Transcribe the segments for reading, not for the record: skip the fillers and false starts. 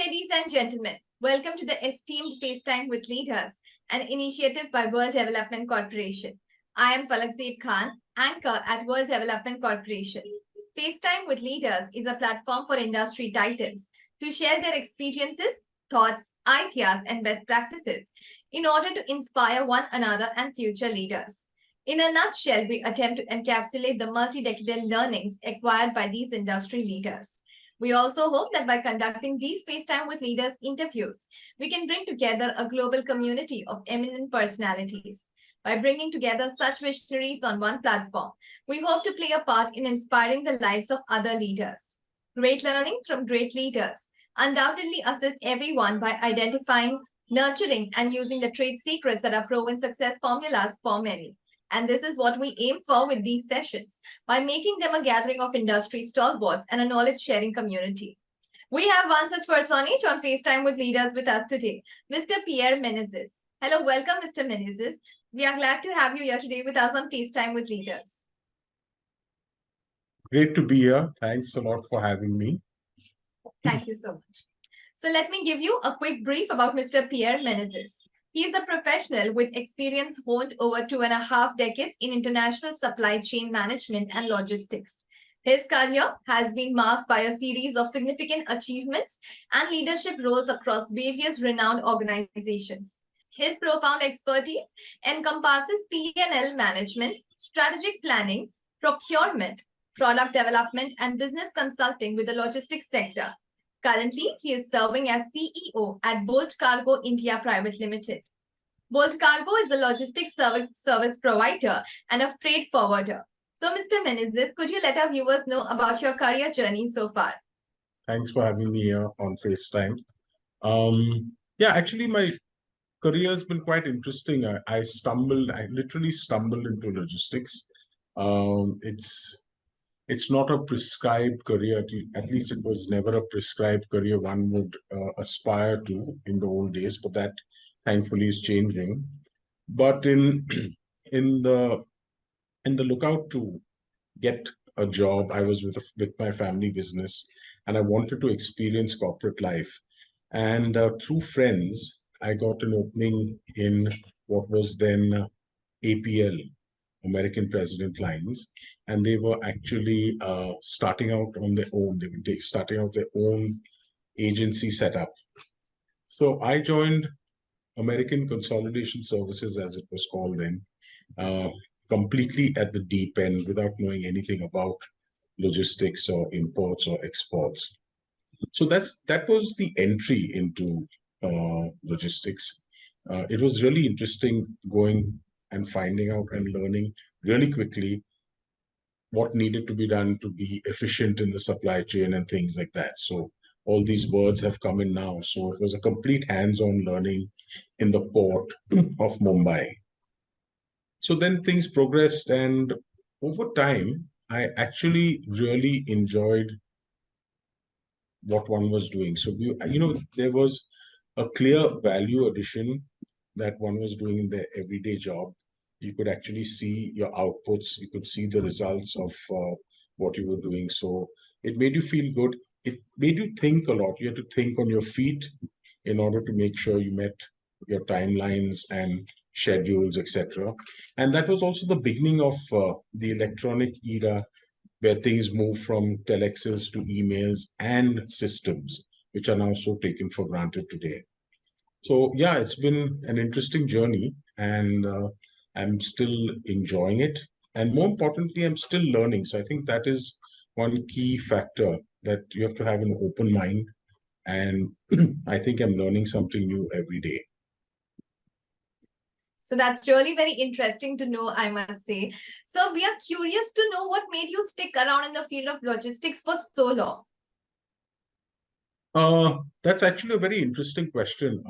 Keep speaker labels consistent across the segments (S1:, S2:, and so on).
S1: ladies and gentlemen. Welcome to the Esteemed FaceTime with Leaders, an initiative by World Development Corporation. I am Falakzeeb Khan, anchor at World Development Corporation. FaceTime with Leaders is a platform for industry titans to share their experiences, thoughts, ideas, and best practices in order to inspire one another and future leaders. In a nutshell, we attempt to encapsulate the multi-decadal learnings acquired by these industry leaders. We also hope that by conducting these FaceTime with Leaders interviews, we can bring together a global community of eminent personalities. By bringing together such visionaries on one platform, we hope to play a part in inspiring the lives of other leaders. Great learning from great leaders undoubtedly assist everyone by identifying, nurturing, and using the trade secrets that are proven success formulas for many. And this is what we aim for with these sessions, by making them a gathering of industry stalwarts and a knowledge-sharing community. We have one such personage on FaceTime with Leaders with us today, Mr. Pierre Menezes. Hello, welcome, Mr. Menezes. We are glad to have you here today with us on FaceTime with Leaders.
S2: Great to be here. Thanks a lot for having me.
S1: Thank you so much. So let me give you a quick brief about Mr. Pierre Menezes. He is a professional with experience honed over 2.5 decades in international supply chain management and logistics. His career has been marked by a series of significant achievements and leadership roles across various renowned organizations. His profound expertise encompasses P&L management, strategic planning, procurement, product development, and business consulting with the logistics sector. Currently, he is serving as CEO at Boltcargo India Private Limited. Boltcargo is a logistics service provider and a freight forwarder. So, Mr. Menezes, could you let our viewers know about your career journey so far?
S2: Thanks for having me here on FaceTime. Actually, my career has been quite interesting. I literally stumbled into logistics. It's not a prescribed career. At least it was never a prescribed career one would aspire to in the old days, but that thankfully is changing. But in the lookout to get a job, I was with my family business, and I wanted to experience corporate life. And through friends, I got an opening in what was then APL, American President Lines, and they were actually starting out on their own. They were starting out their own agency setup. So I joined American Consolidation Services, as it was called then, completely at the deep end without knowing anything about logistics or imports or exports. So that was the entry into logistics. It was really interesting going and finding out and learning really quickly what needed to be done to be efficient in the supply chain and things like that. So all these words have come in now. So it was a complete hands-on learning in the port of Mumbai. So then things progressed, and over time, I actually really enjoyed what one was doing. So, there was a clear value addition that one was doing in their everyday job. You could actually see your outputs. You could see the results of what you were doing. So it made you feel good. It made you think a lot. You had to think on your feet in order to make sure you met your timelines and schedules, etc. And that was also the beginning of the electronic era, where things move from telexes to emails and systems, which are now so taken for granted today. So yeah, it's been an interesting journey, and I'm still enjoying it. And more importantly, I'm still learning. So I think that is one key factor, that you have to have an open mind. And I think I'm learning something new every day.
S1: So that's really very interesting to know, I must say. So we are curious to know what made you stick around in the field of logistics for so long.
S2: That's actually a very interesting question.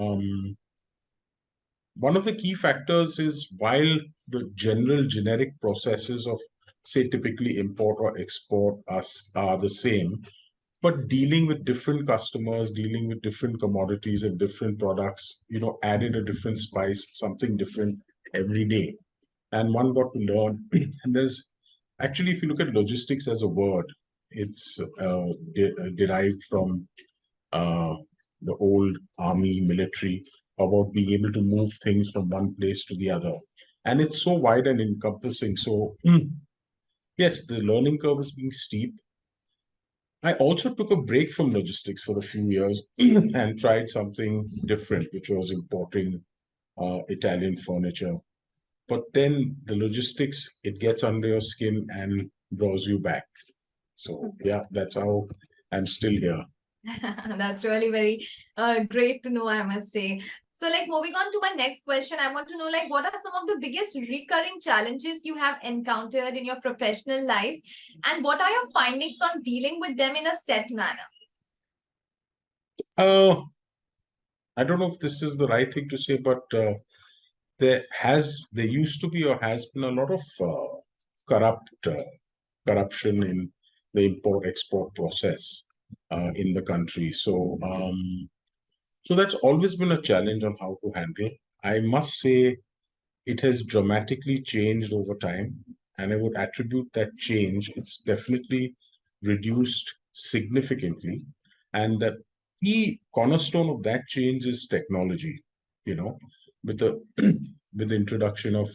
S2: One of the key factors is, while the generic processes of, say, typically import or export are the same, but dealing with different customers, dealing with different commodities and different products, added a different spice, something different every day. And one got to learn. And there's actually, if you look at logistics as a word, it's derived from the old army, military, about being able to move things from one place to the other. And it's so wide and encompassing. So, yes, the learning curve is being steep. I also took a break from logistics for a few years and tried something different, which was importing Italian furniture. But then the logistics, it gets under your skin and draws you back. So yeah, that's how I'm still here.
S1: That's really very great to know, I must say. So, like, moving on to my next question, I want to know, like, what are some of the biggest recurring challenges you have encountered in your professional life, and what are your findings on dealing with them in a set manner?
S2: I don't know if this is the right thing to say, but there used to be or has been a lot of corruption in the import-export process in the country. So that's always been a challenge on how to handle. I must say it has dramatically changed over time, and I would attribute that change. It's definitely reduced significantly, and the key cornerstone of that change is technology. You know, with the with the introduction of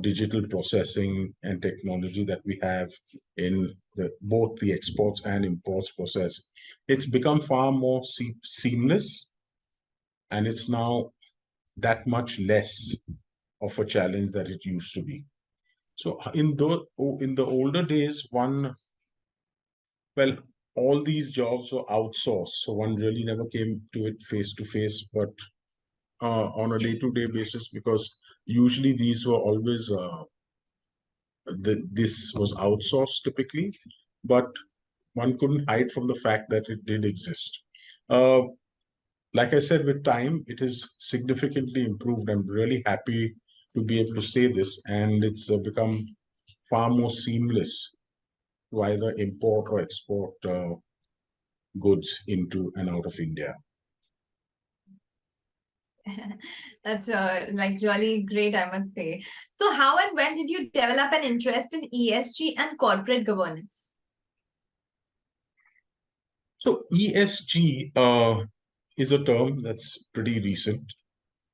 S2: digital processing and technology that we have in both the exports and imports process, it's become far more seamless, and it's now that much less of a challenge that it used to be. So in the older days, well, all these jobs were outsourced, so one really never came to it face to face, but on a
S1: Yes.
S2: day-to-day basis, because usually these were always this was outsourced typically, but one couldn't hide from the fact that it did exist. Uh, like I said, with time, it has significantly improved. I'm really happy to be able to say this, and it's become far more seamless to either import or export goods into and out of India.
S1: That's like really great, I must say. So, how and when did you develop an interest in ESG and corporate governance?
S2: So ESG is a term that's pretty recent,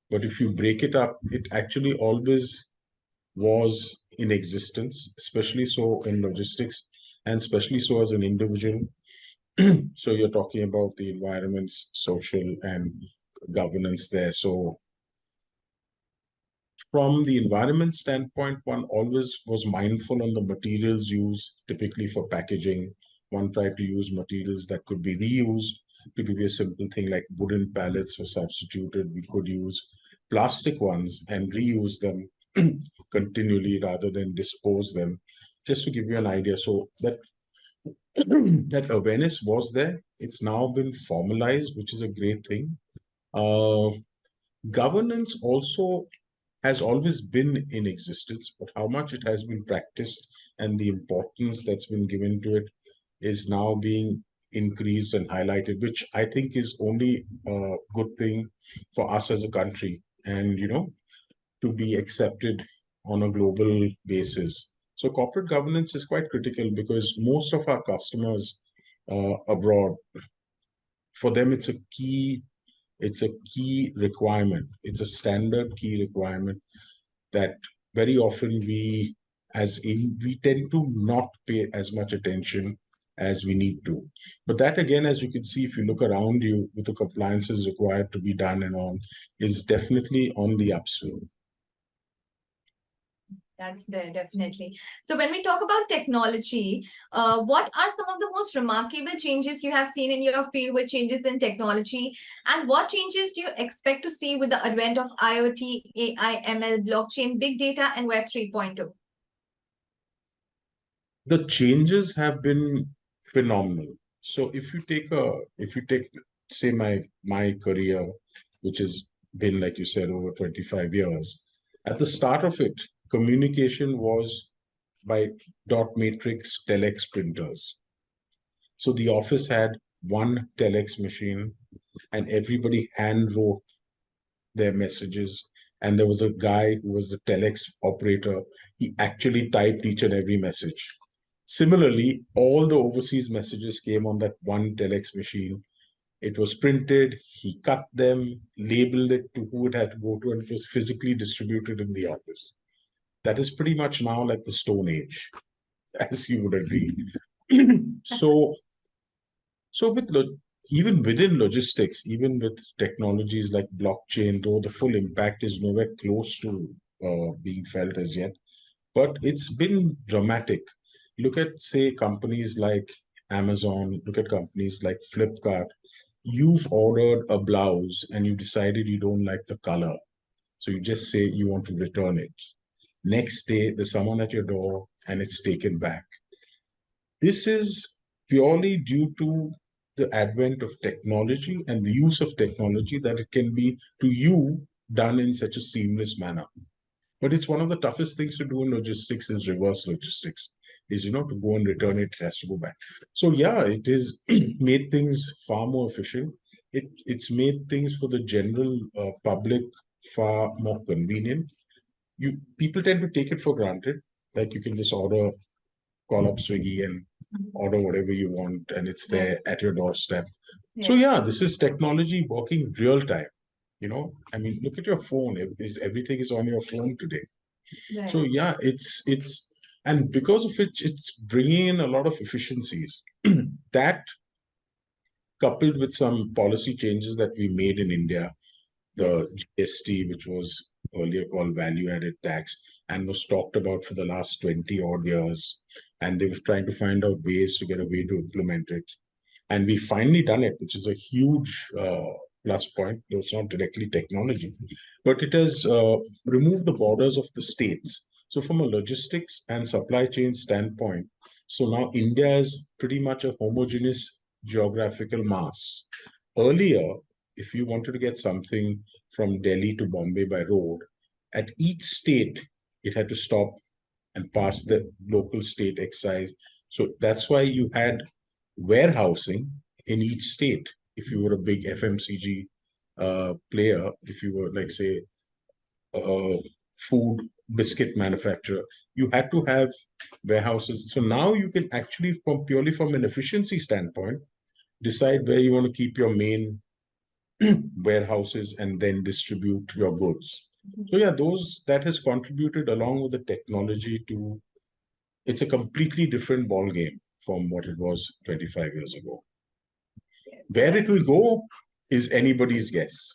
S2: but if you break it up, it actually always was in existence, especially so in logistics, and especially so as an individual. So you're talking about the environment's social and governance there. So from the environment standpoint, one always was mindful on the materials used, typically for packaging. One tried to use materials that could be reused. To give you a simple thing like wooden pallets were substituted, we could use plastic ones and reuse them continually rather than dispose them. Just to give you an idea, so that that awareness was there. It's now been formalized, which is a great thing. Uh, Governance also has always been in existence, but how much it has been practiced and the importance that's been given to it is now being increased and highlighted, which I think is only a good thing for us as a country and, to be accepted on a global basis. So corporate governance is quite critical because most of our customers abroad, for them, it's a key requirement. It's a standard key requirement that very often we tend to not pay as much attention as we need to. But that again, as you can see, if you look around you with the compliances required to be done and on, is definitely on the upswing.
S1: That's there, definitely. So when we talk about technology, what are some of the most remarkable changes you have seen in your field with changes in technology? And what changes do you expect to see with the advent of IoT, AI, ML, blockchain, big data, and Web 3.0?
S2: The changes have been phenomenal. So if you take, say my career, which has been, like you said, over 25 years, at the start of it, communication was by dot matrix telex printers. So the office had one telex machine and everybody hand wrote their messages. And there was a guy who was the telex operator. He actually typed each and every message. Similarly, all the overseas messages came on that one telex machine. It was printed, he cut them, labeled it to who it had to go to, and it was physically distributed in the office. That is pretty much now like the Stone Age, as you would agree. So, so with even within logistics, even with technologies like blockchain, though the full impact is nowhere close to being felt as yet, but it's been dramatic. Look at, say, companies like Amazon, look at companies like Flipkart. You've ordered a blouse and you decided you don't like the color. So you just say you want to return it. Next day, there's someone at your door and it's taken back. This is purely due to the advent of technology and the use of technology that it can be to you done in such a seamless manner. But it's one of the toughest things to do in logistics is reverse logistics, is, to go and return it, it has to go back. So yeah, it is made things far more efficient. It's made things for the general public far more convenient. People tend to take it for granted. Like you can just call up Swiggy and order whatever you want, and it's there at your doorstep. So yeah, this is technology working real time. I mean, look at your phone. Everything is on your phone today.
S1: Right.
S2: So yeah, and because of it, it's bringing in a lot of efficiencies. That coupled with some policy changes that we made in India, the GST, which was earlier called value-added tax, and was talked about for the last 20 odd years. And they were trying to find out ways to get a way to implement it. And we finally done it, which is a huge plus point. Though it's not directly technology, but it has removed the borders of the states. So from a logistics and supply chain standpoint, so now India is pretty much a homogeneous geographical mass. Earlier, if you wanted to get something from Delhi to Bombay by road, at each state, it had to stop and pass the local state excise. So that's why you had warehousing in each state. If you were a big FMCG player, if you were, like, say, a food biscuit manufacturer, you had to have warehouses. So now you can actually, purely from an efficiency standpoint, decide where you want to keep your main warehouses and then distribute your goods. So yeah, that has contributed along with the technology to, it's a completely different ball game from what it was 25 years ago. Where it will go is anybody's guess.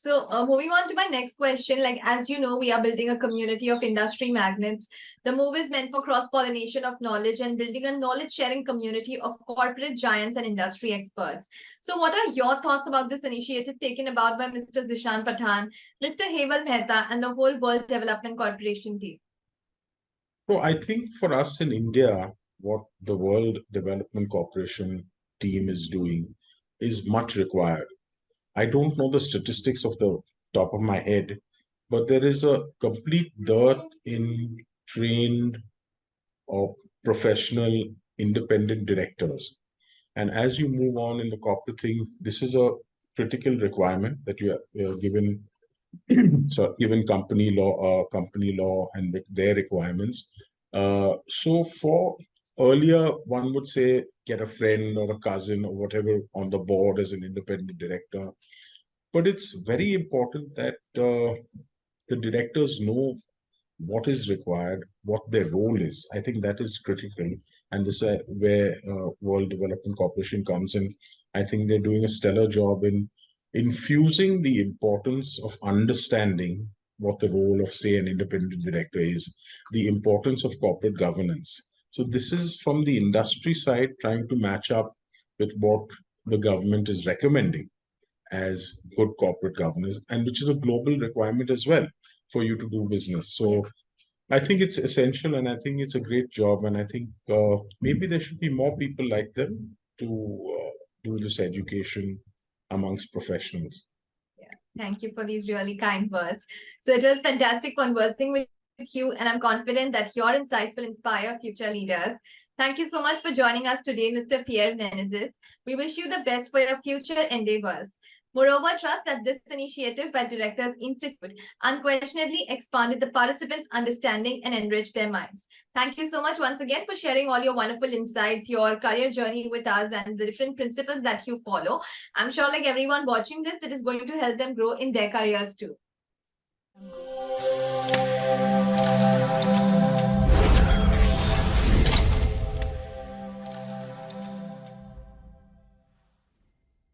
S1: So moving on to my next question, like, as you know, we are building a community of industry magnates. The move is meant for cross-pollination of knowledge and building a knowledge-sharing community of corporate giants and industry experts. So what are your thoughts about this initiative taken about by Mr. Zishan Pathan, Mr. Heval Mehta, and the whole World Development Corporation team?
S2: So I think for us in India, what the World Development Corporation team is doing is much required. I don't know the statistics off the top of my head, but there is a complete dearth in trained or professional independent directors. And as you move on in the corporate thing, this is a critical requirement that you are given. So given company law and their requirements. So for earlier, one would say get a friend or a cousin or whatever on the board as an independent director. But it's very important that the directors know what is required, what their role is. I think that is critical. And this is where World Development Corporation comes in. I think they're doing a stellar job in infusing the importance of understanding what the role of, say, an independent director is, the importance of corporate governance. So this is from the industry side, trying to match up with what the government is recommending as good corporate governance, and which is a global requirement as well for you to do business. So I think it's essential, and I think it's a great job, and I think maybe there should be more people like them to do this education amongst professionals.
S1: Yeah, thank you for these really kind words. So it was fantastic conversing with you, and I'm confident that your insights will inspire future leaders. Thank you so much for joining us today, Mr. Pierre Menezes. We wish you the best for your future endeavors. Moreover, trust that this initiative by Directors Institute unquestionably expanded the participants' understanding and enriched their minds. Thank you so much once again for sharing all your wonderful insights, your career journey with us, and the different principles that you follow. I'm sure, like everyone watching this, that is going to help them grow in their careers too.